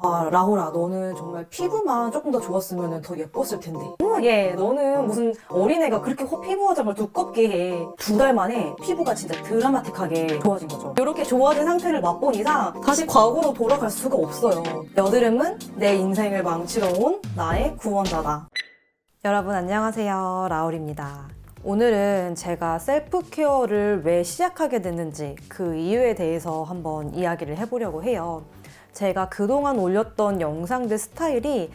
라호라, 너는 정말 피부만 조금 더 좋았으면 더 예뻤을 텐데. 너는 무슨 어린애가 그렇게 피부 화장을 두껍게 해. 2달 만에 피부가 진짜 드라마틱하게 좋아진 거죠. 이렇게 좋아진 상태를 맛본 이상 다시 과거로 돌아갈 수가 없어요. 여드름은 내 인생을 망치러 온 나의 구원자다. 여러분 안녕하세요, 라울입니다. 오늘은 제가 셀프 케어를 왜 시작하게 됐는지 그 이유에 대해서 한번 이야기를 해보려고 해요. 제가 그동안 올렸던 영상들 스타일이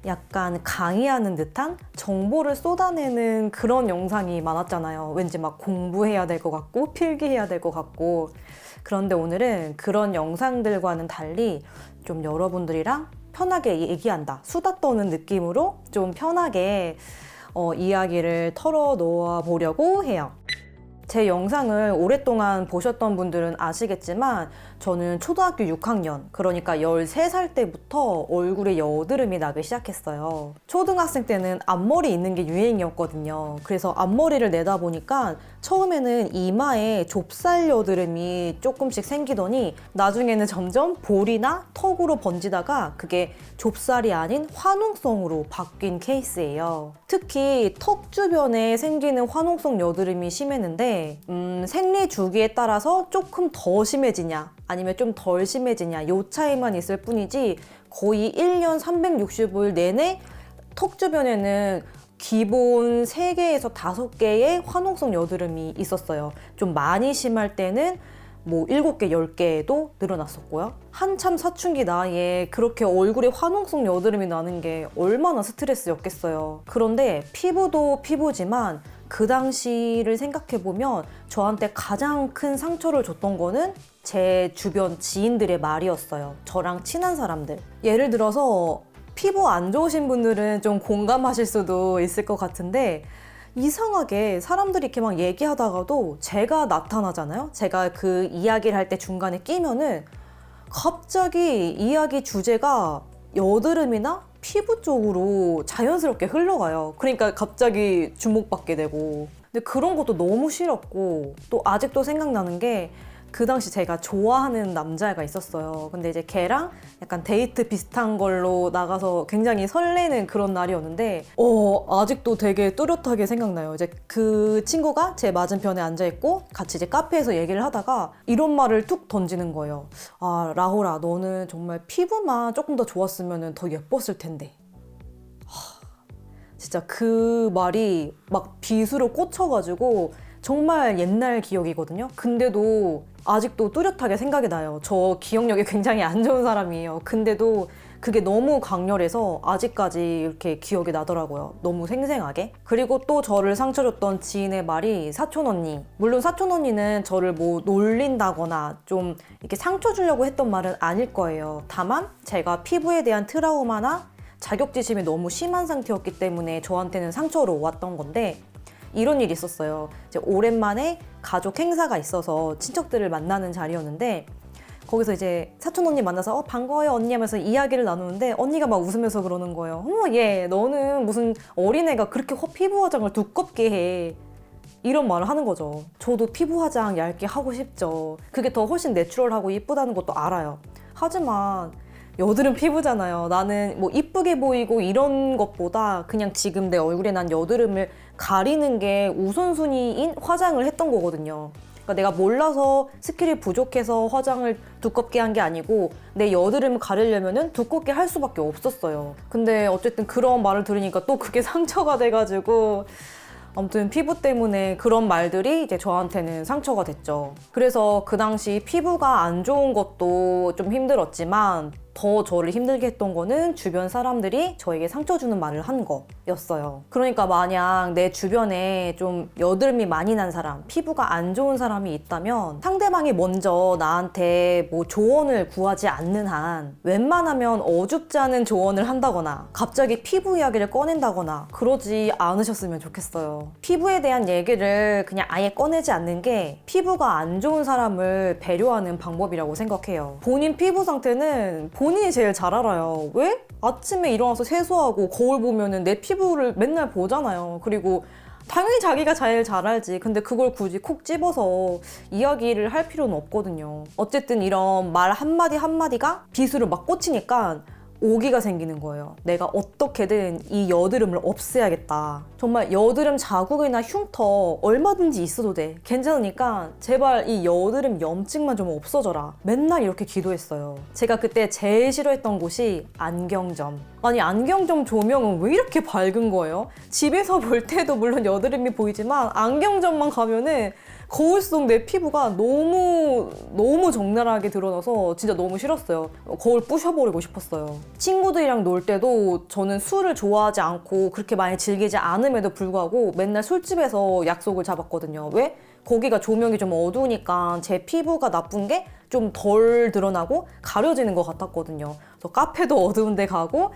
약간 강의하는 듯한 정보를 쏟아내는 그런 영상이 많았잖아요. 왠지 막 공부해야 될 것 같고 필기해야 될 것 같고. 그런데 오늘은 그런 영상들과는 달리 좀 여러분들이랑 편하게 얘기한다, 수다 떠는 느낌으로 좀 편하게 이야기를 털어놓아 보려고 해요. 제 영상을 오랫동안 보셨던 분들은 아시겠지만 저는 초등학교 6학년, 그러니까 13살 때부터 얼굴에 여드름이 나기 시작했어요. 초등학생 때는 앞머리 있는 게 유행이었거든요. 그래서 앞머리를 내다 보니까 처음에는 이마에 좁쌀 여드름이 조금씩 생기더니 나중에는 점점 볼이나 턱으로 번지다가 그게 좁쌀이 아닌 화농성으로 바뀐 케이스예요. 특히 턱 주변에 생기는 화농성 여드름이 심했는데 생리 주기에 따라서 조금 더 심해지냐 아니면 좀 덜 심해지냐 요 차이만 있을 뿐이지 거의 1년 360일 내내 턱 주변에는 기본 3개에서 5개의 화농성 여드름이 있었어요. 좀 많이 심할 때는 뭐 7개, 10개도 늘어났었고요. 한참 사춘기 나이에 그렇게 얼굴에 화농성 여드름이 나는 게 얼마나 스트레스였겠어요. 그런데 피부도 피부지만 그 당시를 생각해보면 저한테 가장 큰 상처를 줬던 거는 제 주변 지인들의 말이었어요. 저랑 친한 사람들. 예를 들어서 피부 안 좋으신 분들은 좀 공감하실 수도 있을 것 같은데 이상하게 사람들이 이렇게 막 얘기하다가도 제가 나타나잖아요. 제가 그 이야기를 할 때 중간에 끼면은 갑자기 이야기 주제가 여드름이나 피부 쪽으로 자연스럽게 흘러가요. 그러니까 갑자기 주목받게 되고. 근데 그런 것도 너무 싫었고 또 아직도 생각나는 게 그 당시 제가 좋아하는 남자애가 있었어요. 근데 이제 걔랑 약간 데이트 비슷한 걸로 나가서 굉장히 설레는 그런 날이었는데 아직도 되게 뚜렷하게 생각나요. 이제 그 친구가 제 맞은편에 앉아있고 같이 이제 카페에서 얘기를 하다가 이런 말을 툭 던지는 거예요. 라호라, 너는 정말 피부만 조금 더 좋았으면 더 예뻤을 텐데. 진짜 그 말이 막 빗으로 꽂혀가지고 정말 옛날 기억이거든요. 근데도 아직도 뚜렷하게 생각이 나요. 저 기억력이 굉장히 안 좋은 사람이에요. 근데도 그게 너무 강렬해서 아직까지 이렇게 기억이 나더라고요. 너무 생생하게. 그리고 또 저를 상처 줬던 지인의 말이 사촌 언니. 물론 사촌 언니는 저를 뭐 놀린다거나 좀 이렇게 상처 주려고 했던 말은 아닐 거예요. 다만 제가 피부에 대한 트라우마나 자격지심이 너무 심한 상태였기 때문에 저한테는 상처로 왔던 건데 이런 일이 있었어요. 이제 오랜만에 가족 행사가 있어서 친척들을 만나는 자리였는데 거기서 이제 사촌 언니 만나서 반가워요 언니 하면서 이야기를 나누는데 언니가 막 웃으면서 그러는 거예요. 너는 무슨 어린애가 그렇게 피부 화장을 두껍게 해. 이런 말을 하는 거죠. 저도 피부 화장 얇게 하고 싶죠. 그게 더 훨씬 내추럴하고 이쁘다는 것도 알아요. 하지만 여드름 피부잖아요. 나는 뭐 이쁘게 보이고 이런 것보다 그냥 지금 내 얼굴에 난 여드름을 가리는 게 우선순위인 화장을 했던 거거든요. 그러니까 내가 몰라서 스킬이 부족해서 화장을 두껍게 한 게 아니고 내 여드름을 가리려면 두껍게 할 수밖에 없었어요. 근데 어쨌든 그런 말을 들으니까 또 그게 상처가 돼가지고 아무튼 피부 때문에 그런 말들이 이제 저한테는 상처가 됐죠. 그래서 그 당시 피부가 안 좋은 것도 좀 힘들었지만 더 저를 힘들게 했던 거는 주변 사람들이 저에게 상처 주는 말을 한 거였어요. 그러니까 만약 내 주변에 좀 여드름이 많이 난 사람, 피부가 안 좋은 사람이 있다면 상대방이 먼저 나한테 뭐 조언을 구하지 않는 한 웬만하면 어줍지 않은 조언을 한다거나 갑자기 피부 이야기를 꺼낸다거나 그러지 않으셨으면 좋겠어요. 피부에 대한 얘기를 그냥 아예 꺼내지 않는 게 피부가 안 좋은 사람을 배려하는 방법이라고 생각해요. 본인 피부 상태는 본인이 제일 잘 알아요. 왜? 아침에 일어나서 세수하고 거울 보면은 내 피부를 맨날 보잖아요. 그리고 당연히 자기가 제일 잘 알지. 근데 그걸 굳이 콕 집어서 이야기를 할 필요는 없거든요. 어쨌든 이런 말 한마디 한마디가 비수를 막 꽂히니까 오기가 생기는 거예요. 내가 어떻게든 이 여드름을 없애야겠다. 정말 여드름 자국이나 흉터 얼마든지 있어도 돼. 괜찮으니까 제발 이 여드름 염증만 좀 없어져라. 맨날 이렇게 기도했어요. 제가 그때 제일 싫어했던 곳이 안경점. 아니 안경점 조명은 왜 이렇게 밝은 거예요? 집에서 볼 때도 물론 여드름이 보이지만 안경점만 가면은 거울 속 내 피부가 너무 적나라하게 드러나서 진짜 너무 싫었어요. 거울 부셔버리고 싶었어요. 친구들이랑 놀 때도 저는 술을 좋아하지 않고 그렇게 많이 즐기지 않음에도 불구하고 맨날 술집에서 약속을 잡았거든요. 왜? 거기가 조명이 좀 어두우니까 제 피부가 나쁜 게 좀 덜 드러나고 가려지는 것 같았거든요. 그래서 카페도 어두운 데 가고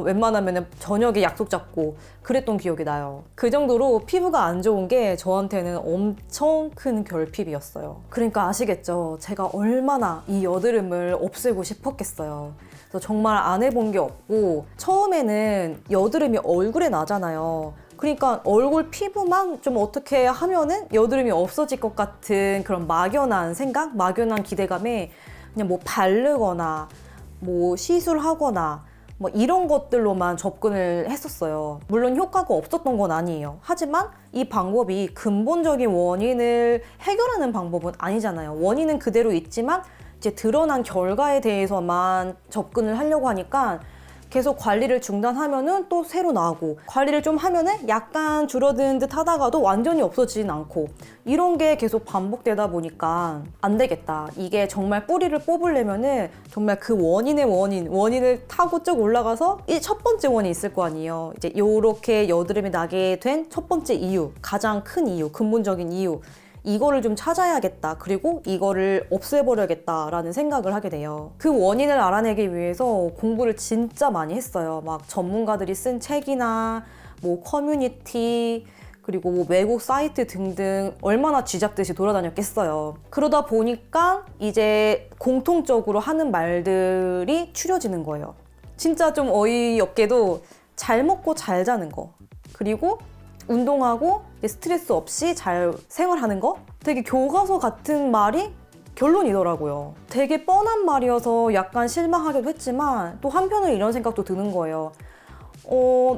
웬만하면 저녁에 약속 잡고 그랬던 기억이 나요. 그 정도로 피부가 안 좋은 게 저한테는 엄청 큰 결핍이었어요. 그러니까 아시겠죠? 제가 얼마나 이 여드름을 없애고 싶었겠어요. 그래서 정말 안 해본 게 없고 처음에는 여드름이 얼굴에 나잖아요. 그러니까 얼굴 피부만 좀 어떻게 하면은 여드름이 없어질 것 같은 그런 막연한 생각, 막연한 기대감에 그냥 뭐 바르거나 뭐 시술하거나 뭐 이런 것들로만 접근을 했었어요. 물론 효과가 없었던 건 아니에요. 하지만 이 방법이 근본적인 원인을 해결하는 방법은 아니잖아요. 원인은 그대로 있지만 이제 드러난 결과에 대해서만 접근을 하려고 하니까 계속 관리를 중단하면은 또 새로 나고 관리를 좀 하면은 약간 줄어드는 듯 하다가도 완전히 없어지진 않고 이런 게 계속 반복되다 보니까 안 되겠다. 이게 정말 뿌리를 뽑으려면은 정말 그 원인의 원인을 타고 쭉 올라가서 이 첫 번째 원인이 있을 거 아니에요. 이제 요렇게 여드름이 나게 된 첫 번째 이유, 가장 큰 이유, 근본적인 이유 이거를 좀 찾아야겠다. 그리고 이거를 없애버려야겠다라는 생각을 하게 돼요. 그 원인을 알아내기 위해서 공부를 진짜 많이 했어요. 막 전문가들이 쓴 책이나 뭐 커뮤니티 그리고 뭐 외국 사이트 등등 얼마나 쥐잡듯이 돌아다녔겠어요. 그러다 보니까 이제 공통적으로 하는 말들이 추려지는 거예요. 진짜 좀 어이없게도 잘 먹고 잘 자는 거 그리고 운동하고 스트레스 없이 잘 생활하는 거? 되게 교과서 같은 말이 결론이더라고요. 되게 뻔한 말이어서 약간 실망하기도 했지만 또 한편으로 이런 생각도 드는 거예요.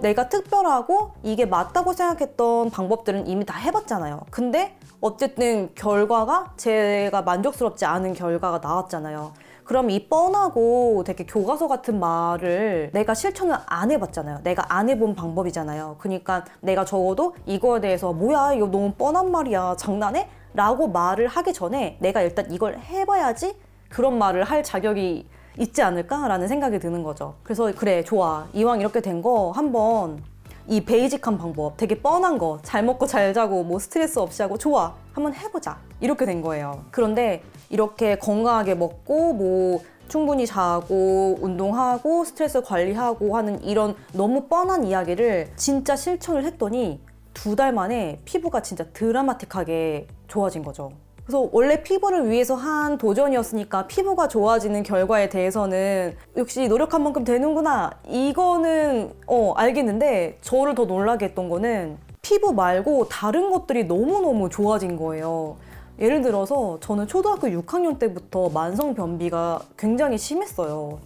내가 특별하고 이게 맞다고 생각했던 방법들은 이미 다 해봤잖아요. 근데 어쨌든 결과가 제가 만족스럽지 않은 결과가 나왔잖아요. 그럼 이 뻔하고 되게 교과서 같은 말을 내가 실천을 안 해봤잖아요. 내가 안 해본 방법이잖아요. 그러니까 내가 적어도 이거에 대해서 뭐야 이거 너무 뻔한 말이야 장난해? 라고 말을 하기 전에 내가 일단 이걸 해봐야지 그런 말을 할 자격이 있지 않을까라는 생각이 드는 거죠. 그래서 그래 좋아 이왕 이렇게 된 거 한번 이 베이직한 방법 되게 뻔한 거 잘 먹고 잘 자고 뭐 스트레스 없이 하고 좋아 한번 해보자 이렇게 된 거예요. 그런데 이렇게 건강하게 먹고 뭐 충분히 자고 운동하고 스트레스 관리하고 하는 이런 너무 뻔한 이야기를 진짜 실천을 했더니 2달 만에 피부가 진짜 드라마틱하게 좋아진 거죠. 그래서 원래 피부를 위해서 한 도전이었으니까 피부가 좋아지는 결과에 대해서는 역시 노력한 만큼 되는구나 이거는 알겠는데 저를 더 놀라게 했던 거는 피부 말고 다른 것들이 너무너무 좋아진 거예요. 예를 들어서 저는 초등학교 6학년 때부터 만성 변비가 굉장히 심했어요.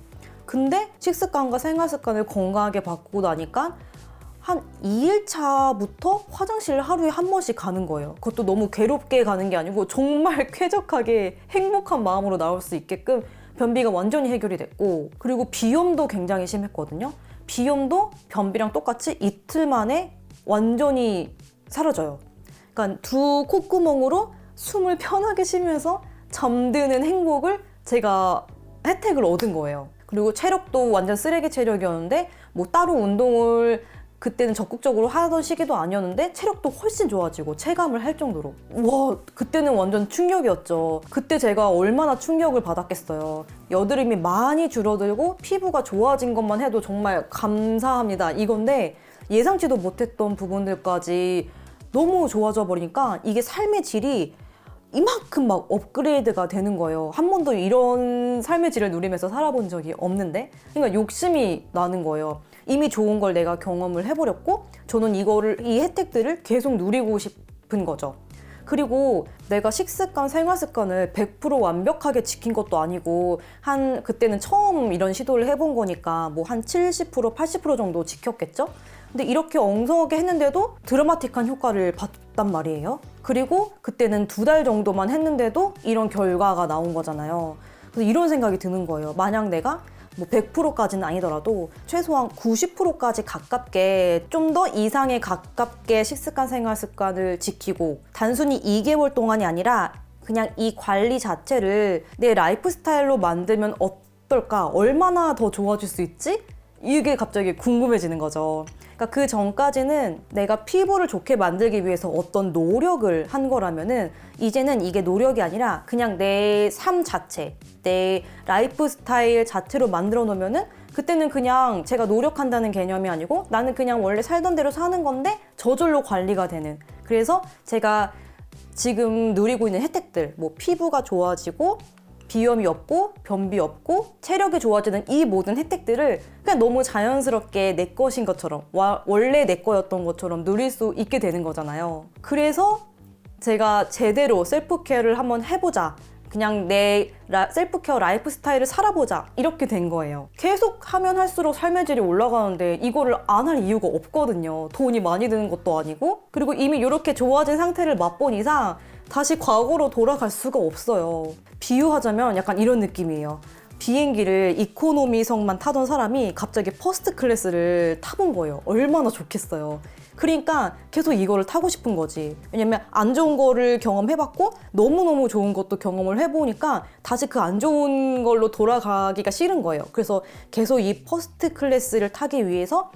근데 식습관과 생활습관을 건강하게 바꾸고 나니까 한 2일차부터 화장실을 하루에 한 번씩 가는 거예요. 그것도 너무 괴롭게 가는 게 아니고 정말 쾌적하게 행복한 마음으로 나올 수 있게끔 변비가 완전히 해결이 됐고 그리고 비염도 굉장히 심했거든요. 비염도 변비랑 똑같이 이틀 만에 완전히 사라져요. 그러니까 2 콧구멍으로 숨을 편하게 쉬면서 잠드는 행복을 제가 혜택을 얻은 거예요. 그리고 체력도 완전 쓰레기 체력이었는데 뭐 따로 운동을 그때는 적극적으로 하던 시기도 아니었는데 체력도 훨씬 좋아지고 체감을 할 정도로 와 그때는 완전 충격이었죠. 그때 제가 얼마나 충격을 받았겠어요. 여드름이 많이 줄어들고 피부가 좋아진 것만 해도 정말 감사합니다 이건데 예상치도 못했던 부분들까지 너무 좋아져 버리니까 이게 삶의 질이 이만큼 막 업그레이드가 되는 거예요. 한 번도 이런 삶의 질을 누리면서 살아본 적이 없는데, 그러니까 욕심이 나는 거예요. 이미 좋은 걸 내가 경험을 해버렸고 저는 이 혜택들을 계속 누리고 싶은 거죠. 그리고 내가 식습관, 생활습관을 100% 완벽하게 지킨 것도 아니고 그때는 처음 이런 시도를 해본 거니까 뭐 한 70%, 80% 정도 지켰겠죠? 근데 이렇게 엉성하게 했는데도 드라마틱한 효과를 봤단 말이에요. 그리고 그때는 2달 정도만 했는데도 이런 결과가 나온 거잖아요. 그래서 이런 생각이 드는 거예요. 만약 내가 뭐 100%까지는 아니더라도 최소한 90%까지 가깝게, 좀 더 이상에 가깝게 식습관, 생활습관을 지키고 단순히 2개월 동안이 아니라 그냥 이 관리 자체를 내 라이프 스타일로 만들면 어떨까? 얼마나 더 좋아질 수 있지? 이게 갑자기 궁금해지는 거죠. 그러니까 그 전까지는 내가 피부를 좋게 만들기 위해서 어떤 노력을 한 거라면은 이제는 이게 노력이 아니라 그냥 내 삶 자체, 내 라이프 스타일 자체로 만들어 놓으면은 그때는 그냥 제가 노력한다는 개념이 아니고 나는 그냥 원래 살던 대로 사는 건데 저절로 관리가 되는. 그래서 제가 지금 누리고 있는 혜택들, 뭐 피부가 좋아지고 비염이 없고 변비 없고 체력이 좋아지는 이 모든 혜택들을 그냥 너무 자연스럽게 내 것인 것처럼, 원래 내 거였던 것처럼 누릴 수 있게 되는 거잖아요. 그래서 제가 제대로 셀프케어를 한번 해보자, 그냥 내 셀프케어 라이프 스타일을 살아보자, 이렇게 된 거예요. 계속 하면 할수록 삶의 질이 올라가는데 이거를 안 할 이유가 없거든요. 돈이 많이 드는 것도 아니고, 그리고 이미 이렇게 좋아진 상태를 맛본 이상 다시 과거로 돌아갈 수가 없어요. 비유하자면 약간 이런 느낌이에요. 비행기를 이코노미석만 타던 사람이 갑자기 퍼스트 클래스를 타본 거예요. 얼마나 좋겠어요. 그러니까 계속 이거를 타고 싶은 거지. 왜냐면 안 좋은 거를 경험해봤고 너무너무 좋은 것도 경험을 해보니까 다시 그 안 좋은 걸로 돌아가기가 싫은 거예요. 그래서 계속 이 퍼스트 클래스를 타기 위해서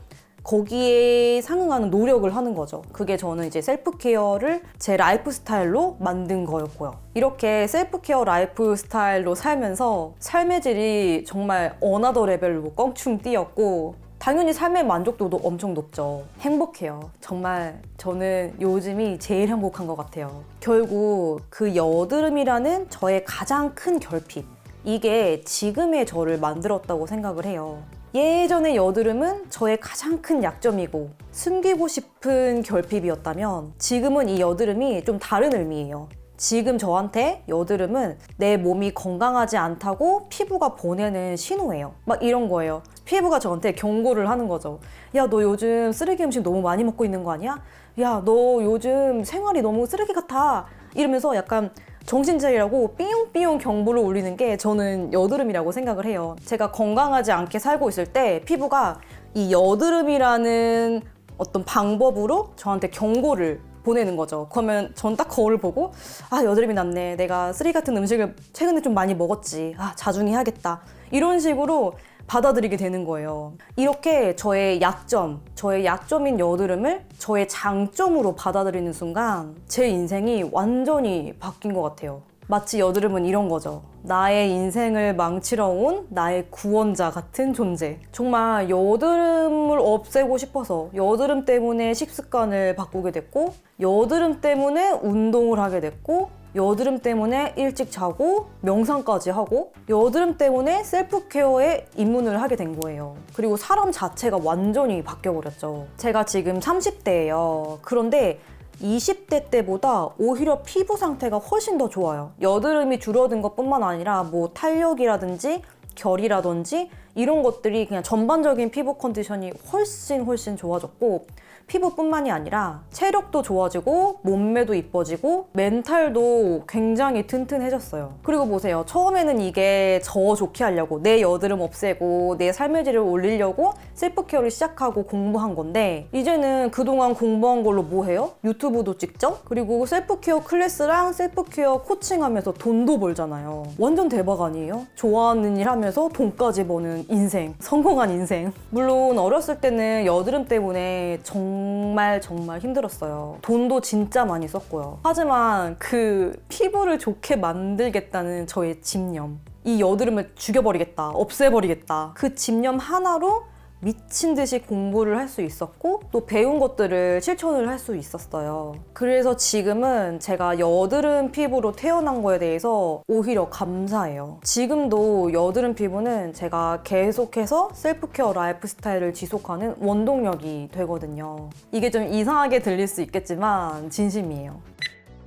거기에 상응하는 노력을 하는 거죠. 그게 저는 이제 셀프케어를 제 라이프 스타일로 만든 거였고요. 이렇게 셀프케어 라이프 스타일로 살면서 삶의 질이 정말 어나더 레벨로 껑충 뛰었고, 당연히 삶의 만족도도 엄청 높죠. 행복해요. 정말 저는 요즘이 제일 행복한 것 같아요. 결국 그 여드름이라는 저의 가장 큰 결핍, 이게 지금의 저를 만들었다고 생각을 해요. 예전의 여드름은 저의 가장 큰 약점이고 숨기고 싶은 결핍이었다면 지금은 이 여드름이 좀 다른 의미예요. 지금 저한테 여드름은 내 몸이 건강하지 않다고 피부가 보내는 신호예요. 막 이런 거예요. 피부가 저한테 경고를 하는 거죠. 야, 너 요즘 쓰레기 음식 너무 많이 먹고 있는 거 아니야? 야, 너 요즘 생활이 너무 쓰레기 같아. 이러면서 약간 정신 차리라고 삐용삐용 경보를 울리는 게 저는 여드름이라고 생각을 해요. 제가 건강하지 않게 살고 있을 때 피부가 이 여드름이라는 어떤 방법으로 저한테 경고를 보내는 거죠. 그러면 전 딱 거울을 보고 아, 여드름이 났네. 내가 쓰레기 같은 음식을 최근에 좀 많이 먹었지. 아, 자중히 해야겠다. 이런 식으로 받아들이게 되는 거예요. 이렇게 저의 약점인 여드름을 저의 장점으로 받아들이는 순간 제 인생이 완전히 바뀐 것 같아요. 마치 여드름은 이런 거죠. 나의 인생을 망치러 온 나의 구원자 같은 존재. 정말 여드름을 없애고 싶어서 여드름 때문에 식습관을 바꾸게 됐고, 여드름 때문에 운동을 하게 됐고, 여드름 때문에 일찍 자고 명상까지 하고, 여드름 때문에 셀프케어에 입문을 하게 된 거예요. 그리고 사람 자체가 완전히 바뀌어버렸죠. 제가 지금 30대예요. 그런데 20대 때보다 오히려 피부 상태가 훨씬 더 좋아요. 여드름이 줄어든 것뿐만 아니라 뭐 탄력이라든지 결이라든지 이런 것들이 그냥 전반적인 피부 컨디션이 훨씬 좋아졌고, 피부뿐만이 아니라 체력도 좋아지고 몸매도 이뻐지고 멘탈도 굉장히 튼튼해졌어요. 그리고 보세요. 처음에는 이게 저 좋게 하려고, 내 여드름 없애고 내 삶의 질을 올리려고 셀프케어를 시작하고 공부한 건데, 이제는 그동안 공부한 걸로 뭐 해요? 유튜브도 찍죠? 그리고 셀프케어 클래스랑 셀프케어 코칭하면서 돈도 벌잖아요. 완전 대박 아니에요? 좋아하는 일 하면서 돈까지 버는 인생, 성공한 인생. 물론 어렸을 때는 여드름 때문에 정말 힘들었어요. 돈도 진짜 많이 썼고요. 하지만 그 피부를 좋게 만들겠다는 저의 집념, 이 여드름을 죽여버리겠다, 없애버리겠다, 그 집념 하나로 미친 듯이 공부를 할 수 있었고 또 배운 것들을 실천을 할 수 있었어요. 그래서 지금은 제가 여드름 피부로 태어난 거에 대해서 오히려 감사해요. 지금도 여드름 피부는 제가 계속해서 셀프케어 라이프 스타일을 지속하는 원동력이 되거든요. 이게 좀 이상하게 들릴 수 있겠지만 진심이에요.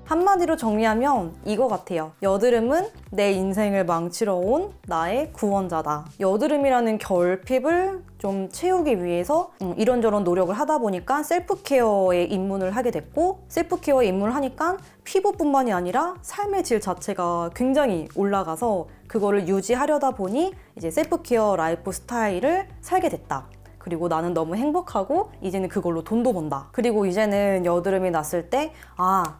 한마디로 정리하면 이거 같아요. 여드름은 내 인생을 망치러 온 나의 구원자다. 여드름이라는 결핍을 좀 채우기 위해서 이런저런 노력을 하다 보니까 셀프케어에 입문을 하게 됐고, 셀프케어에 입문을 하니까 피부뿐만이 아니라 삶의 질 자체가 굉장히 올라가서 그거를 유지하려다 보니 이제 셀프케어 라이프 스타일을 살게 됐다. 그리고 나는 너무 행복하고 이제는 그걸로 돈도 번다. 그리고 이제는 여드름이 났을 때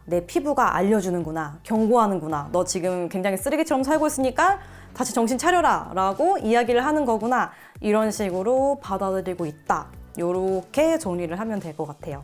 내 피부가 알려주는구나. 경고하는구나. 너 지금 굉장히 쓰레기처럼 살고 있으니까 다시 정신 차려라 라고 이야기를 하는 거구나. 이런 식으로 받아들이고 있다. 요렇게 정리를 하면 될 것 같아요.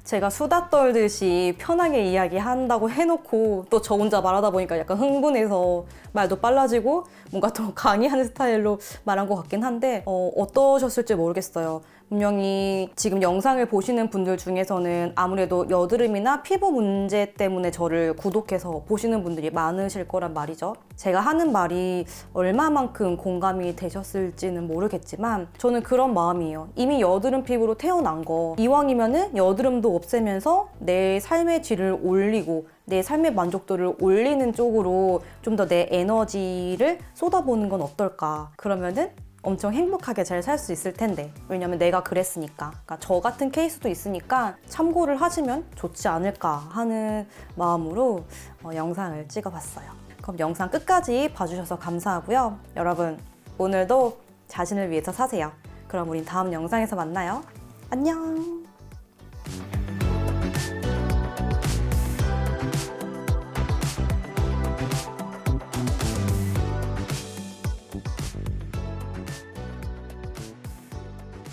제가 수다 떨듯이 편하게 이야기한다고 해놓고 또 저 혼자 말하다 보니까 약간 흥분해서 말도 빨라지고 뭔가 더 강의하는 스타일로 말한 것 같긴 한데 어떠셨을지 모르겠어요. 분명히 지금 영상을 보시는 분들 중에서는 아무래도 여드름이나 피부 문제 때문에 저를 구독해서 보시는 분들이 많으실 거란 말이죠. 제가 하는 말이 얼마만큼 공감이 되셨을지는 모르겠지만 저는 그런 마음이에요. 이미 여드름 피부로 태어난 거 이왕이면은 여드름도 없애면서 내 삶의 질을 올리고 내 삶의 만족도를 올리는 쪽으로 좀 더 내 에너지를 쏟아보는 건 어떨까. 그러면은 엄청 행복하게 잘 살 수 있을 텐데, 왜냐면 내가 그랬으니까. 그러니까 저 같은 케이스도 있으니까 참고를 하시면 좋지 않을까 하는 마음으로 영상을 찍어봤어요. 그럼 영상 끝까지 봐주셔서 감사하고요. 여러분 오늘도 자신을 위해서 사세요. 그럼 우린 다음 영상에서 만나요. 안녕.